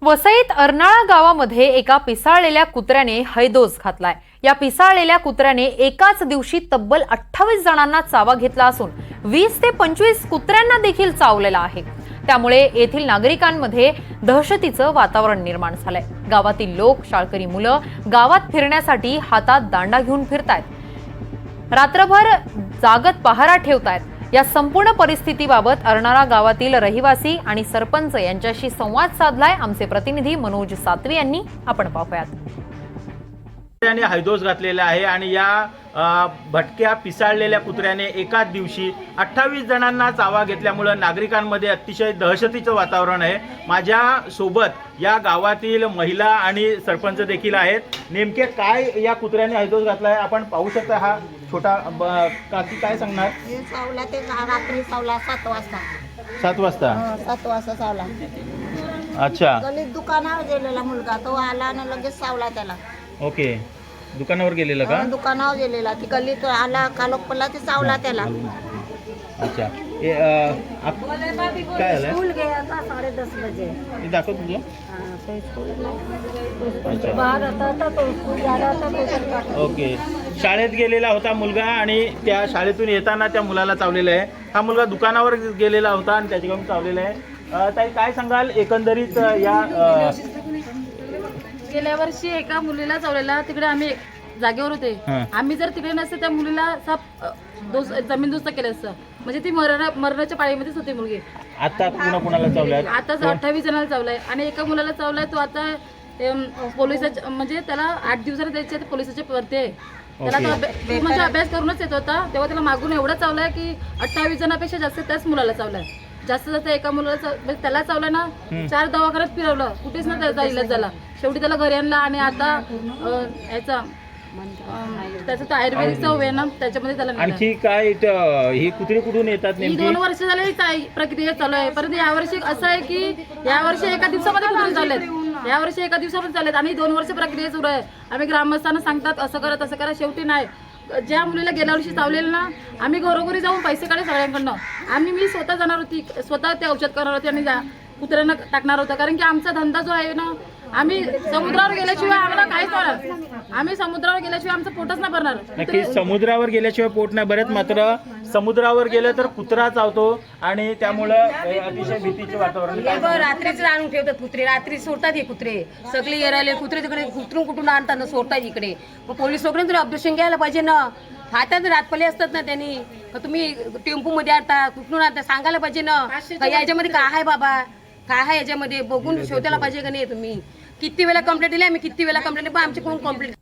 वसईत अर्नाळा गावामध्ये एका पिसाळलेल्या कुत्र्याने हैदोस घातलाय। या पिसाळलेल्या कुत्र्याने एकाच दिवशी तब्बल 28 जणांना चावा घेतला असून 20 ते 25 कुत्र्यांना देखील चावलेला आहे। त्यामुळे येथील नागरिकांमध्ये दहशतीचं वातावरण निर्माण झालंय। गावातील लोक, शाळकरी मुलं गावात फिरण्यासाठी हातात दांडा घेऊन फिरतायत। रात्रभर जागत पहारा ठेवतायत। या संपूर्ण परिस्थितीबाबत अर्नाळा गावातील रहिवासी आणि सरपंच यांच्याशी संवाद साधलाय आमचे प्रतिनिधी मनोज सातवी यांनी। आपण पाहूयात। कुत्र्याने हैदोस घातलेला आहे आणि या भटक्या पिसाळलेल्या कुत्र्याने एकाच दिवशी 28 जणांना चावा घेतल्यामुळे नागरिकांमध्ये अतिशय दहशतीचं वातावरण आहे। माझ्या सोबत या गावातील महिला आणि सरपंच देखील आहेत। नेमके काय या कुत्र्याने हैदोस घातलाय आपण पाहू शकता। हा छोटा काकी काय सांगणार? चावला ते रात्री चावला 7 वाजता। 7 वाजता? 7 वाजता चावला। अच्छा, गलीत दुकानावर गेलेला मुलगा तो आला आणि लगेच चावला त्याला। ओके, दुकानावर गेलेला का? दुकानावर गेलेला ती गलीत आला कालोख पडला ते चावला त्याला। अच्छा, काय झालं? स्कूल गया था 10:30 बजे। हे दाखव तुझं। हाँ, तो स्कूल अच्छा, बाहर आता था तो स्कूल जा रहा था तो ओके। शाळेत गेलेला होता मुलगा आणि त्या शाळेतून येताना त्या मुलाला चावलेलं आहे। हा मुलगा दुकानावर गेलेला होता आणि त्याच्याकडून चावलेला आहे। ताई काय सांगाल एकंदरीत या गेल्या वर्षी एका मुलीला चावलेला, तिकडे आम्ही जागेवर होते। आम्ही जर तिकडे नसते त्या मुलीला जमीनदोस्त केलं असतं, म्हणजे ती मरणाच्या पाळीमध्येच होती मुलगी। आता कुणाला चावलाय? आता 28 जणांना चावलाय आणि एका मुलाला चावलाय। तो आता पोलिसाच्या म्हणजे त्याला 8 दिवसाला द्यायचे पोलिसाचे वरती आहे। त्याला तो म्हणजे अभ्यास करूनच येत होता, तेव्हा त्याला मागून एवढा चावलाय की 28 जणांपेक्षा जास्त त्याच मुलाला चावलाय। जास्त एका मुलाला त्याला चावलं ना, 4 दवाखान्यात फिरवलं, कुठेच ना त्याचा इलाज झाला। शेवटी त्याला घरी आणला आणि आता याचा त्याचं तर आयुर्वेदिकचा आहे ना, त्याच्यामध्ये त्याला आणखी काय ही कुत्री कुठून येतात ही नेमकी? 2 वर्ष झाले ही प्रक्रिया चालू आहे। परंतु यावर्षी असं आहे की यावर्षी एका दिवसामध्ये कुत्री चाललेत, यावर्षी एका दिवसामध्ये चाललेत आणि 2 वर्ष प्रक्रिया सुरू आहे। आम्ही ग्रामस्थांना सांगतात असं करा तसं करा, शेवटी नाही। ज्या मुलीला गेल्या वर्षी चावलेलं ना, आम्ही घरोघरी जाऊन पैसे काढले सगळ्यांकडनं। मी स्वतः जाणार होती, स्वतः ते औषध करणार होते आणि कुत्र्यांना टाकणार होतं, कारण की आमचा धंदा जो आहे ना, आम्ही समुद्रावर गेल्याशिवाय आम्हाला काहीच होणार। आम्ही समुद्रावर गेल्याशिवाय आमचं पोटच नाही भरणार। नक्की समुद्रावर गेल्याशिवाय पोट नाही भरत, मात्र समुद्रावर गेलं तर कुत्रा चावतो आणि त्यामुळं अतिशय भीतीचे वातावरण। रात्रीच आणून ठेवतात कुत्रे, रात्री सोडतात हे कुत्रे सगळे येरायले कुत्रे तिकडे कुठून आणतात सोडतात इकडे। मग पोलीस लोकांनी तुम्ही ऑब्जेक्शन घ्यायला पाहिजे ना। हातात रातपले असतात ना त्यांनी, तुम्ही टेम्पो मध्ये आणता कुठून आणता सांगायला पाहिजे ना। याच्यामध्ये काय आहे बाबा, काय आहे याच्यामध्ये बघून शोधायला पाहिजे का नाही? तुम्ही किती वेळा कंप्लेंट दिली, आम्ही किती वेळा कंप्लेंट, पण आमची कोण कंप्लेंट